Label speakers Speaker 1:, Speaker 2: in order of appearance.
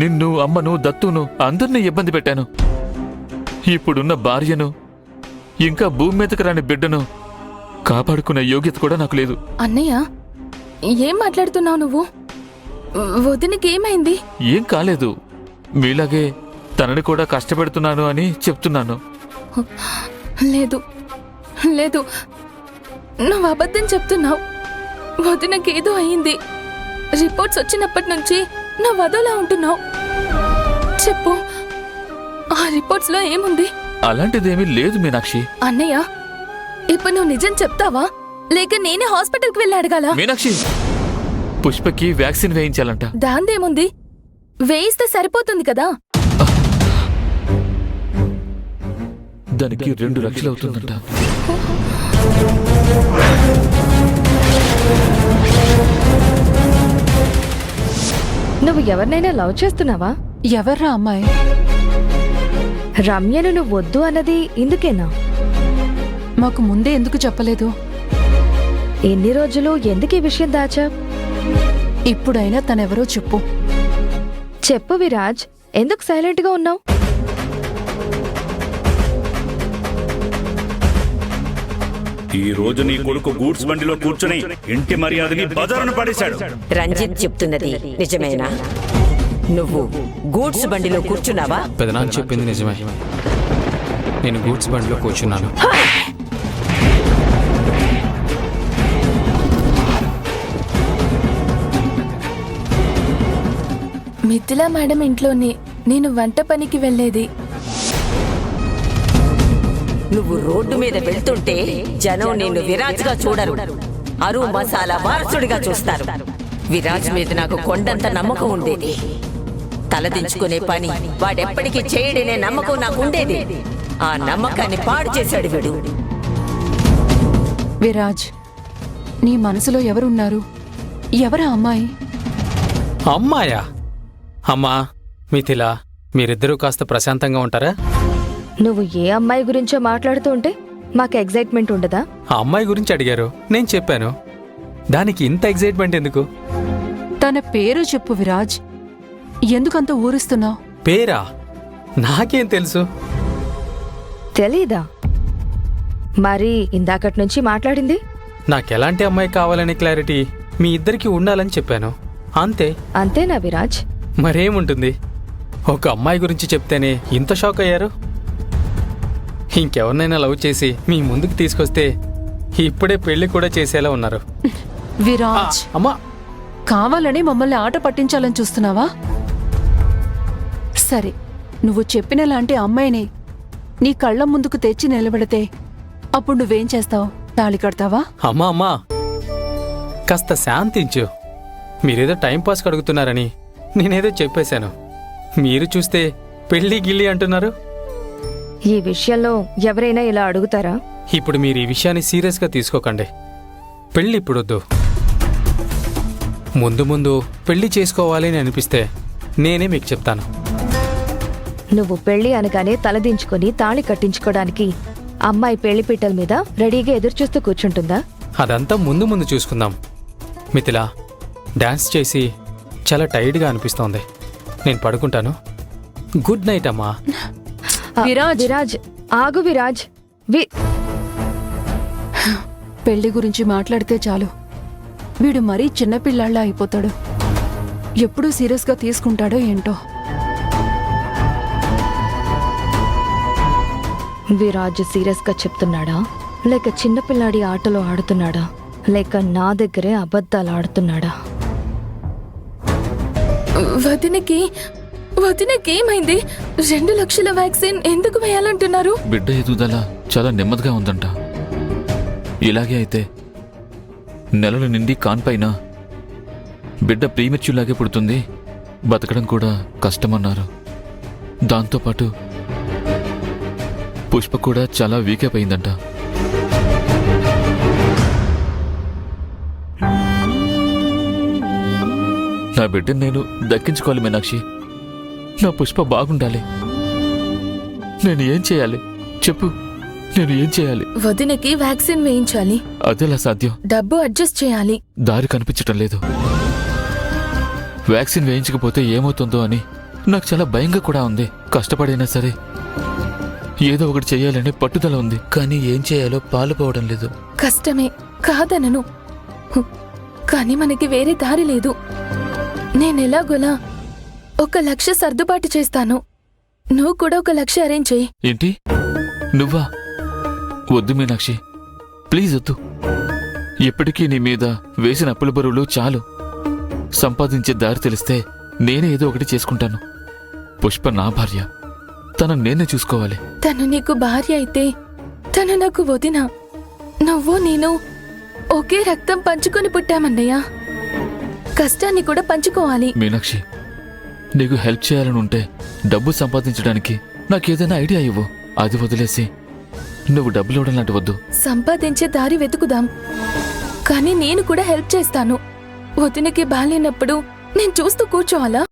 Speaker 1: నిన్ను, అమ్మను, దత్తును అందరినీ ఇబ్బంది పెట్టాను. ఇప్పుడున్న భార్యను, ఇంకా భూమి మీదకి రాని బిడ్డను కాపాడుకునే యోగ్యత కూడా నాకు లేదు.
Speaker 2: అన్నయ్య, ఏం మాట్లాడుతున్నావు నువ్వు? వదినకి ఏమైంది?
Speaker 1: ఏం కాలేదు. మీలాగే తనని కూడా కష్టపెడుతున్నాను అని చెప్తున్నాను.
Speaker 2: లేదు లేదు, నువ్వు అబద్ధం చెప్తున్నావు. వదినకేదో అయింది. రిపోర్ట్స్ వచ్చినప్పటి నుంచి నువ్వు అదోలా ఉంటున్నావు. చెప్పు, ఆ రిపోర్ట్స్ లో ఏముంది?
Speaker 1: అలాంటిదేమీ లేదు మీనాక్షి.
Speaker 2: అన్నయ్య, ఇప్పుడు నువ్వు నిజం చెప్తావా లేక నేనే హాస్పిటల్కి వెళ్ళి అడగాల?
Speaker 1: మీనాక్షి, పుష్పకి వ్యాక్సిన్ వేయించాలంట.
Speaker 2: దాందేముంది, వేయిస్తే సరిపోతుంది కదా.
Speaker 1: దానికి 2 లక్షలు అవుతుందంట.
Speaker 3: నువ్వు ఎవరినైనా లవ్ చేస్తున్నావా?
Speaker 4: ఎవర్రా అమ్మాయి?
Speaker 3: రమ్యను నువ్వు వద్దు అన్నది ఇందుకేనా?
Speaker 4: మాకు ముందే ఎందుకు చెప్పలేదు?
Speaker 3: ఎన్ని రోజులు ఎందుకు ఈ విషయం దాచా?
Speaker 4: ఇప్పుడైనా తనెవరో చెప్పు.
Speaker 3: చెప్పు విరాజ్, ఎందుకు సైలెంట్ గా ఉన్నావు?
Speaker 5: ఈ రోజు నీ కొడుకు గూడ్స్ బండిలో కూర్చుని ఇంటి మర్యాదని బజారును పడేశాడు.
Speaker 6: రంజిత్ చెప్తున్నది నిజమేనా? నువ్వు గూడ్స్ బండిలో కూర్చున్నావా?
Speaker 7: పెదనాన్న చెప్పింది నిజమే. నేను గూడ్స్ బండిలో కూర్చున్నాను.
Speaker 2: మిథిలా మేడం ఇంట్లోనే నేను వంట పనికి వెళ్ళేది.
Speaker 6: నువ్వు రోడ్డు మీద వెళ్తుంటే జనం నిన్ను విరాజ్గా చూడరు, అరు మసాలా వారసుడిగా చూస్తారు. విరాజ్ మీద నాకు కొండంత నమ్మకం ఉండేది. తలదించుకునే పని వాడెప్పటికీ చేయడనే నమ్మకం నాకు ఉండేది. ఆ నమ్మకాన్ని పాడు చేశాడు వీడు.
Speaker 4: విరాజ్, నీ మనసులో ఎవరున్నారు? ఎవరా అమ్మాయి?
Speaker 7: అమ్మాయా? అమ్మా, మిథిలా, మీరిద్దరూ కాస్త ప్రశాంతంగా ఉంటారా?
Speaker 3: నువ్వు ఏ అమ్మాయి గురించో మాట్లాడుతూ ఉంటే మాకు ఎగ్జైట్మెంట్ ఉండదా?
Speaker 7: ఆ అమ్మాయి గురించి అడిగారు, నేను చెప్పాను. దానికి ఇంత ఎగ్జైట్మెంట్ ఎందుకు?
Speaker 4: తన పేరు చెప్పు విరాజ్. ఎందుకంత ఊరిస్తున్నావు?
Speaker 7: పేరా? నాకేం తెలుసు?
Speaker 3: తెలీదా? మరి ఇందాకటి నుంచి మాట్లాడింది?
Speaker 7: నాకెలాంటి అమ్మాయి కావాలనే క్లారిటీ మీ ఇద్దరికి ఉండాలని చెప్పాను, అంతే.
Speaker 3: అంతేనా విరాజ్?
Speaker 7: మరేముంటుంది? ఒక అమ్మాయి గురించి చెప్తేనే ఇంత షాక్ అయ్యారు. ఇంకెవరినైనా లవ్ చేసి మీ ముందుకు తీసుకొస్తే ఇప్పుడే పెళ్లి కూడా చేసేలా ఉన్నారు.
Speaker 4: విరాజ్,
Speaker 7: అమ్మా,
Speaker 4: కావాలని మమ్మల్ని ఆట పట్టించాలని చూస్తున్నావా? సరే, నువ్వు చెప్పిన లాంటి అమ్మాయిని నీ కళ్ళ ముందుకు తెచ్చి నిలబెడితే అప్పుడు నువ్వేం చేస్తావు? తాళి కడతావా?
Speaker 7: అమ్మా అమ్మా, కాస్త శాంతించు. మీరేదో టైంపాస్కి అడుగుతున్నారని నేనేదో చెప్పేశాను. మీరు చూస్తే పెళ్లి గిల్లి అంటున్నారు.
Speaker 3: ఈ విషయంలో ఎవరైనా ఇలా అడుగుతారా?
Speaker 7: ఇప్పుడు మీరు ఈ విషయాన్ని సీరియస్గా తీసుకోకండి. పెళ్లి ఇప్పుడొద్దు. ముందు ముందు పెళ్లి చేసుకోవాలి అని అనిపిస్తే నేనే మీకు చెప్తాను.
Speaker 3: నువ్వు పెళ్లి అనగానే తలదించుకొని తాళి కట్టించుకోవడానికి అమ్మాయి పెళ్లి పీటల మీద రెడీగా ఎదురుచూస్తూ కూర్చుంటుందా?
Speaker 7: అదంతా ముందు ముందు చూసుకుందాం. మిథిలా, డాన్స్ చేసి చాలా టైర్డ్గా అనిపిస్తోంది. నేను పడుకుంటాను. గుడ్ నైట్ అమ్మా.
Speaker 4: విరాజ్,
Speaker 3: విరాజ్, ఆగు విరాజ్.
Speaker 4: పెళ్లి గురించి మాట్లాడితే చాలు వీడు మరీ చిన్నపిల్లాళ్ళ అయిపోతాడు. ఎప్పుడూ సీరియస్గా తీసుకుంటాడో ఏంటో.
Speaker 3: విరాజ్ సీరియస్ గా చెప్తున్నాడా, లేక చిన్నపిల్లాడి ఆటలో ఆడుతున్నాడా, లేక నా దగ్గరే అబద్ధాలు ఆడుతున్నాడా?
Speaker 2: వదినకేమైంది? 2 లక్షల వ్యాక్సిన్ ఎందుకు వేయాలంటున్నారు?
Speaker 1: బిడ్డ ఎదుగుదల చాలా నెమ్మదిగా ఉందంట. ఇలాగే అయితే నెలలు నిండి కాన్పైన బిడ్డ ప్రీమెచ్యూర్లాగే పుడుతుంది. బతకడం కూడా కష్టమన్నారు. దాంతోపాటు పుష్ప కూడా చాలా వీక్ అయిపోయిందంట. నా బిడ్డను నేను దక్కించుకోవాలి మీనాక్షి. నా పుష్ప బాగుండాలి. నేను ఏం చేయాలి చెప్పు? నేను ఏం చేయాలి?
Speaker 2: వదినకి వ్యాక్సిన్ వేయించాలి.
Speaker 1: అదెలా సాధ్యం?
Speaker 2: డబ్బు అడ్జస్ట్ చేయాలి.
Speaker 1: దారి కనిపించటం లేదు. వ్యాక్సిన్ వేయించకపోతే ఏమవుతుందో అని నాకు చాలా భయంగా కూడా ఉంది. కష్టపడైనా సరే ఏదో ఒకటి చేయాలనే పట్టుదల ఉంది, కానీ ఏం చేయాలో పాలుపోవడం లేదు.
Speaker 2: కష్టమే కాదనను, కానీ మనకి వేరే దారి లేదు. నేనెలాగోలా 1 లక్ష సర్దుబాటు చేస్తాను. నువ్వు కూడా 1 లక్ష అరేంజ్ చెయ్యి.
Speaker 1: ఏంటి, నువ్వా? వద్దు మీనాక్షి, ప్లీజ్ వద్దు. ఇప్పటికీ నీ మీద వేసిన అప్పుల బరువులు చాలు. సంపాదించే దారి తెలిస్తే నేనే ఏదో ఒకటి చేసుకుంటాను. పుష్ప నా భార్య, తనను నేనే చూసుకోవాలి.
Speaker 2: తను నీకు భార్య అయితే తను నాకు వదిన. నువ్వు నేను ఒకే రక్తం పంచుకొని పుట్టామన్నయ్య. కష్టాన్ని కూడా పంచుకోవాలి.
Speaker 1: మీనాక్షి, నీకు హెల్ప్ చేయాలని ఉంటే డబ్బు సంపాదించడానికి నాకేదైనా ఐడియా ఇవ్వు. అది వదిలేసి నువ్వు డబ్బులు ఇవ్వడం లాంటి వద్దు.
Speaker 2: సంపాదించే దారి వెతుకుదాం, కానీ నేను కూడా హెల్ప్ చేస్తాను. వదినకి బాలేనప్పుడు నేను చూస్తూ కూర్చోవాలా?